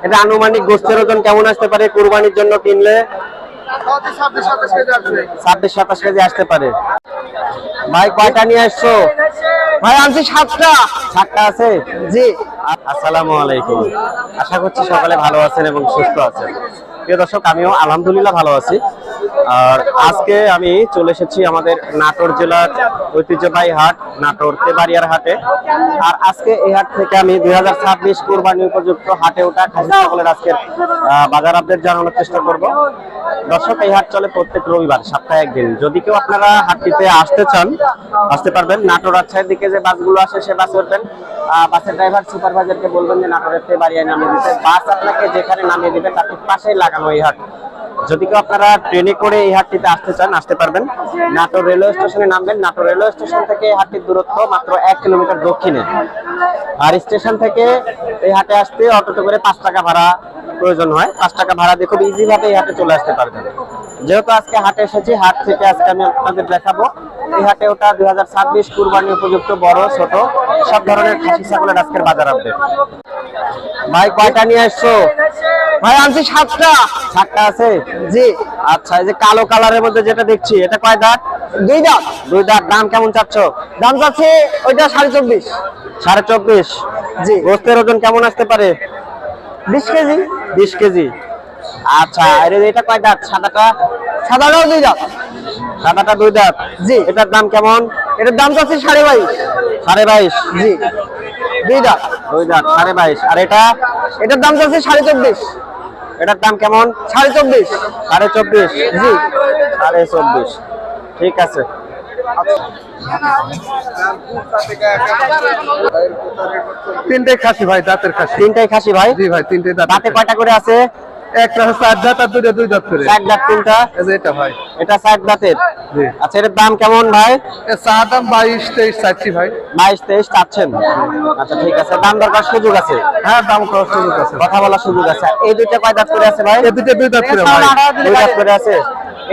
এটা আনুমানিক গোস্তের ওজন কেমন আসতে পারে কুরবানির জন্য কিনলে? 26-27 কেজি আসতে পারে। ভাই কয়টা নিয়ে আসছো? ভাই আনছি 7টা। 7টা আছে? জি। আসসালামু আলাইকুম। আশা করছি সকালে ভালো আছেন এবং সুস্থ আছেন। প্রিয় দর্শক, আমিও আলহামদুলিল্লাহ ভালো আছি। আর আজকে আমি চলে এসেছি আমাদের নাটোর জেলার ঐতিহ্যবাহী হাট নাটোর তেবাড়িয়ার হাটে। আর আজকে এই হাট থেকে আমি 2026 কুরবানি উপযুক্ত হাটে ওঠা খাসি ছাগলের আজকের বাজার আপডেট জানানোর চেষ্টা করব। দর্শক, এই হাট চলে প্রত্যেক রবিবার, সপ্তাহে একদিন। যদি কেউ আপনারা হাটটিতে আসতে চান আসতে পারবেন। নাটোর রাজশাহীর দিকে যে বাসগুলো আসে সে বাসে উঠবেন। বাসের ড্রাইভার সুপারভাইজারকে বলবেন যে নাটোরের তেবাড়িয়ায় নামিয়ে দিতে। বাস আপনাকে যেখানে নামিয়ে দিবে তার ঠিক পাশেই লাগানো এই হাট। যদি কেউ আপনারা ট্রেনে করে এই হাটটিতে আসতে চান আসতে পারবেন। নাটোর রেলওয়ে স্টেশনে নামবেন। নাটোর রেলওয়ে স্টেশন থেকে এই হাটটির দূরত্ব মাত্র 1 কিলোমিটার দক্ষিণে। আর স্টেশন থেকে এই হাটে আসতে অটোতে করে 5 টাকা ভাড়া প্রয়োজন হয়। 5 টাকা ভাড়া দিয়ে খুব ইজি ভাবে এই হাটে চলে আসতে পারবেন। যেহেতু আজকে হাটে এসেছি, হাট থেকে আজকে আমি আপনাদের দেখাবো এই হাটে ওটা 2026 কুরবানি উপযুক্ত বড় ছোট সব ধরনের খাসি ছাগলের আজকের বাজার আপডেট। ভাই কয়টা নিয়ে আসছো? ভাই আনছি 7টা। 7টা আছে? জি। আচ্ছা, এই যে কালো কালারের মধ্যে যেটা দেখছি এটা কয় দাঁত? 2 দাঁত। 2 দাঁত। দাম কেমন চাচ্ছ? দাম যাচ্ছে ওইটা 24.5। 24.5? জি। গোস্তের ওজন কেমন আসতে পারে? 20 কেজি। 20 কেজি। আচ্ছা, আর এটা কয় দাঁত? সাদাটা? সাদাটাও 2 দাঁত। সাদাটা 2 দাঁত? জি। এটার দাম কেমন? এটার দাম যাচ্ছে 22.5। 22.5? জি। 2 দাঁত। 2 দাঁত 22.5। আর এটার দাম যাচ্ছে 24.5। এটার দাম কেমন? 24.5। 24.5? জি। 24.5। ঠিক আছে। তিনটে খাসি ভাই, দাঁতের খাসি। তিনটাই খাসি ভাই? জি ভাই, তিনটে দাঁত। দাঁতে কয়টা করে আছে? একটা হচ্ছে 4 দাঁত আর দুইটা 2 দাঁত করে। 4 দাঁত তিনটা? এই যে এটা ভাই। এটা 4 দাঁতের? জি। আচ্ছা, এটার দাম কেমন ভাই? এর চা দাম 22-23 চাচ্ছি ভাই। 22-23 চাচ্ছেন? আচ্ছা, ঠিক আছে। দাম দরকার সুযোগ আছে? হ্যাঁ, দাম করার সুযোগ আছে, কথা বলার সুযোগ আছে। এই দুইটা কয় দাঁত করে আছে ভাই? এই দুটো 2 দাঁত করে ভাই। 2 দাঁত করে আছে।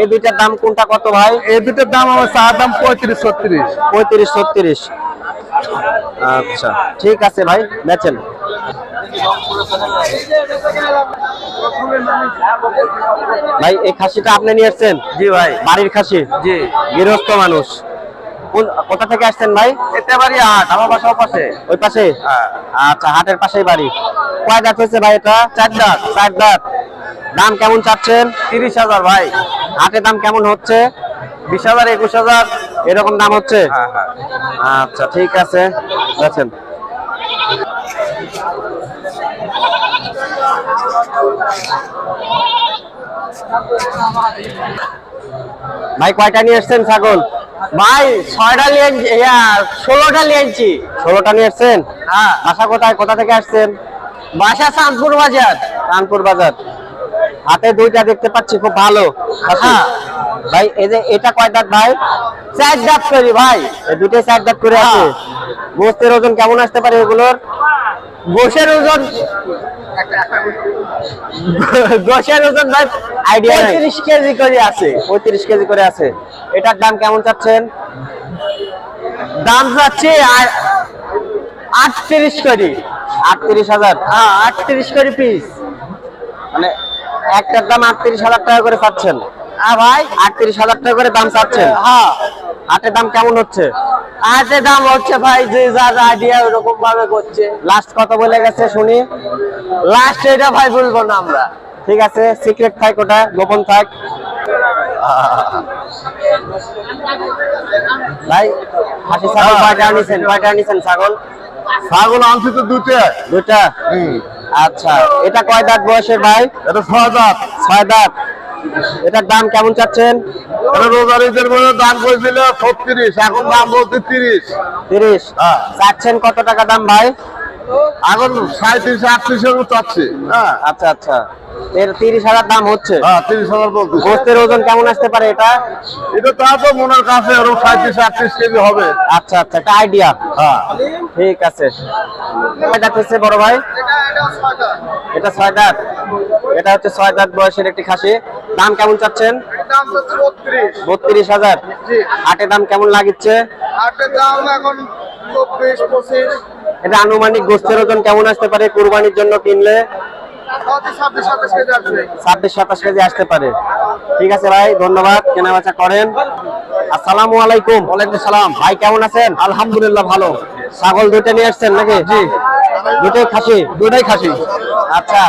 এই দুইটার দাম কোনটা কত ভাই? এই দুটোর দাম আমার চা দাম 35-36। 35-36? আচ্ছা, ঠিক আছে ভাই, বেচেন। ভাই এই খাসিটা আপনি নিয়ে আসছেন? জি ভাই। বাড়ির খাসি? জি। গৃহস্থ মানুষ? কোথা থেকে আসছেন ভাই? এটা বাড়ি হাট, আমার বাসা পাশে। ওই পাশে? হ্যাঁ। আচ্ছা, হাটের পাশেই বাড়ি। কয় দাঁত হয়েছে ভাই এটা? 4 দাঁত। 4 দাঁত। দাম কেমন চাচ্ছেন? 30,000 ভাই। হাটে দাম কেমন হচ্ছে? 20,000 21,000 এরকম দাম হচ্ছে? হ্যাঁ হ্যাঁ। আচ্ছা, ঠিক আছে, আছেন। ভাই কয়টা নিয়ে এসছেন ছাগল? ভাই 6টা নিয়ে 16টা নিয়েছি। 16টা নিয়ে এসছেন? হ্যাঁ। বাসা কোথায়? কোথা থেকে আসছেন? বাসা চাঁদপুর বাজার। কানপুর বাজার। হাতে দুইটা দেখতে পাচ্ছি, খুব ভালো। হ্যাঁ। ভাই এই যে এটা কয় দাঁত ভাই? 4 দাঁত করি ভাই। এই দুটোই 4 দাঁত করে আছে। গোস্তের ওজন কেমন আসতে পারে এগুলোর? গোশের ওজন ভাই আইডিয়া নাই? 35 কেজি করে আছে। 35 কেজি করে আছে। এটার দাম কেমন চাচ্ছেন? দাম যাচ্ছে 38 করে। 38,000? হ্যাঁ, 38 করে পিস। মানে একটার দাম 38,000 টাকা করে চাচ্ছেন? হ্যাঁ ভাই। 38,000 টাকা করে দাম চাচ্ছেন? হ্যাঁ। হাটের দাম কেমন হচ্ছে? আজকে দাম হচ্ছে ভাই যে যা যা আইডিয়া ওরকম ভাবে করছে। লাস্ট কত বলে গেছে শুনি? লাস্ট এটা ভাই বলবো না আমরা। ঠিক আছে, সিক্রেট থাক, ওটা গোপন থাক। ভাই খাসি ছাগল কয়টা নিছেন? কয়টা নিছেন ছাগল? ছাগল আনছি তো দুটো। দুটা? আচ্ছা, এটা কয় দাঁত বয়সের ভাই? এটা 6 দাঁত। 6 দাঁত। এটার দাম কেমন চাচ্ছেন? এটা রোজারিদের মধ্যে দাম করেছিল 36, এখন দাম বলছে 30। 30? চাচ্ছেন কত টাকা দাম ভাই? এখন 37-38 চাচ্ছি। হ্যাঁ। আচ্ছা আচ্ছা, এর 30,000 দাম হচ্ছে। হ্যাঁ, 30,000 বলছি। গোস্তের ওজন কেমন আসতে পারে এটা? এটা তা তো মনের কাছে আরো 37-38 কেজি হবে। আচ্ছা আচ্ছা, একটা আইডিয়া। হ্যাঁ। ঠিক আছে। কয় দাঁত হচ্ছে বড় ভাই? এটা 6 দাঁত। এটা হচ্ছে 6 দাঁত বয়সের একটি খাসি। দাম কেমন চাচ্ছেন? দাম হচ্ছে 32। 32,000? জি। হাটে দাম কেমন লাগিচ্ছে? হাটের দাম এখন 24-25। এটা আনুমানিক গোস্তের ওজন কেমন আসতে পারে কুরবানির জন্য কিনলে? 26-27 কেজি আসতে পারে। ঠিক আছে ভাই, ধন্যবাদ, কেনাবেচা করেন। আসসালামু আলাইকুম। ওয়ালাইকুম সালাম। ভাই কেমন আছেন? আলহামদুলিল্লাহ ভালো। ছাগল দুইটা নিয়ে আসছেন নাকি? জি, দুটোই খাসি? দুটাই খাসি। আচ্ছা,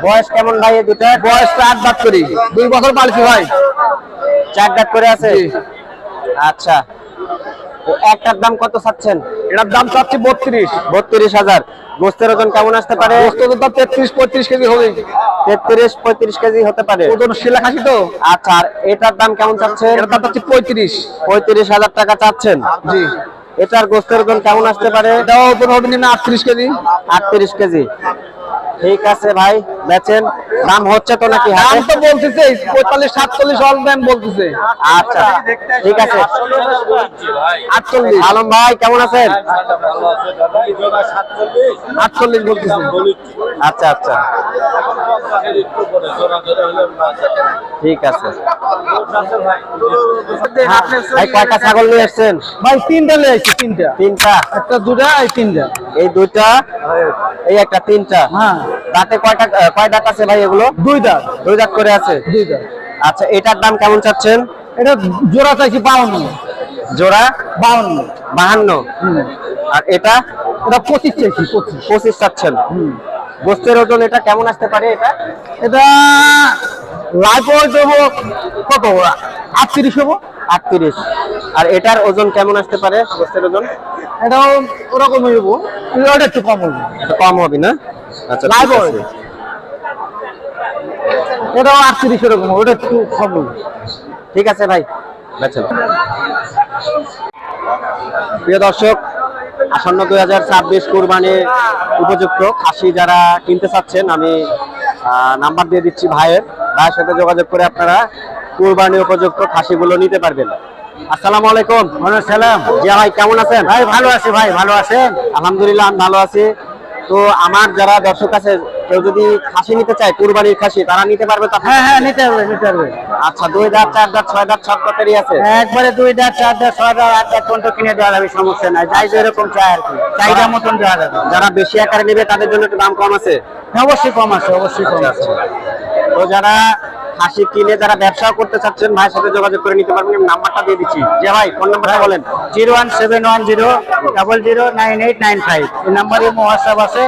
বয়স কেমন ভাই এই দুটা? বয়স 4 দাঁত করি, 2 বছর পালছি ভাই। 4 দাঁত করে আছে? জি। আচ্ছা, তো একটার দাম কত চাচ্ছেন? এটার দাম চাচ্ছি 32। 32,000। গোস্তের ওজন কেমন আসতে পারে? গোস্ত তো 33-35 কেজি হবে। 33-35 কেজি হতে পারে। ওজন শিলা খাসি তো। আচ্ছা, আর এটার দাম কেমন চাচ্ছেন? এটার দাম চাচ্ছি 35। 35,000 টাকা চাচ্ছেন। জি। এটার গোস্তের ওজন কেমন আসতে পারে? এটাও ওজন হবে না 38 কেজি। 38 কেজি। ঠিক আছে ভাই, বেচেন। দাম হচ্ছে তো নাকি দাম হাতে? তো বলতেছে 45-47 অল দাম বলতেছে। আচ্ছা, ঠিক আছে। 48 আলম ভাই কেমন আছেন? 48 বলতেছে। আচ্ছা আচ্ছা, ঠিক আছে। ভাই কয়টা ছাগল নিয়ে এসছেন? ভাই 3টা নিয়ে আসছি, 3টা। 3টা? একটা, দুটা, এই 3টা। এই দুইটা, এই একটা, 3টা। হ্যাঁ, দাঁতে কয় দাঁত আছে ভাই এগুলো? 2 দাঁত। 2 দাঁত করে আছে। 2 দাঁত। আচ্ছা, এটার দাম কেমন চাচ্ছেন? এটা জোড়া চাইছি 52। জোড়া 52। 52। আর এটা? এটা 25 চাইছি, 25। 25 চাচ্ছেন। গোস্তের ওজন এটা কেমন আসতে পারে? এটা লাইফ দেবো কত, 38 হবো। 38। আর এটার ওজন কেমন আসতে পারে? গোস্তের ওজন এটাও ওরকম হইব, ওটা একটু কম হইব। একটু কম হবে না? আচ্ছা, লাইভ ঠিক হবে। আছে। এটাও 38 এরকম, ওটা একটু কম হইব। ঠিক আছে ভাই, বেচেন। প্রিয় দর্শক, আসন্ন 2026 কুরবানি উপযুক্ত খাসি যারা কিনতে চাচ্ছেন, আমি নাম্বার দিয়ে দিচ্ছি ভাইয়ের সাথে যোগাযোগ করে আপনারা কুরবানি উপযুক্ত খাসিগুলো নিতে পারবেন। আসসালামু আলাইকুম। ওয়ালাইকুম সালাম। জি ভাই, কেমন আছেন? ভাই ভালো আছি, ভাই ভালো আছেন? আলহামদুলিল্লাহ, আমি ভালো আছি। তো আমার যারা দর্শক আছে, কেউ যদি খাসি নিতে চায়, কুরবানির খাসি, তারা নিতে পারবে তো? হ্যাঁ হ্যাঁ, নিতে হবে, নিতে হবে। আচ্ছা, 2 দাঁত, 4 দাঁত, 6 দাঁত সব দাঁতেরই আছে? একবারে 2 দাঁত, 4 দাঁত, 6 দাঁত, 8 দাঁত পর্যন্ত কিনে দেওয়া যাবে, সমস্যা নাই। যাই যেরকম চাই আর কি, চাহিদা মতন দেওয়া যাবে। যারা বেশি আকারে নেবে তাদের জন্য একটু দাম কম আছে? অবশ্যই কম আছে, অবশ্যই কম আছে। তো যারা খাসি কিনে যারা ব্যবসাও করতে চাচ্ছেন, ভাইয়ের সাথে যোগাযোগ করে নিতে পারবেন। আমি নাম্বারটা দিয়ে দিচ্ছি। যে ভাই, ফোন নাম্বারটা বলেন। 0171000009895। এই নাম্বারে হোয়াটসঅ্যাপ আছে,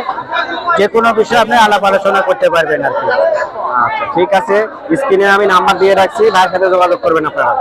যে কোনো বিষয়ে আপনি আলাপ আলোচনা করতে পারবেন আর কি। আচ্ছা, ঠিক আছে। স্ক্রিনে আমি নাম্বার দিয়ে রাখছি, ভাইয়ের সাথে যোগাযোগ করবেন আপনারা।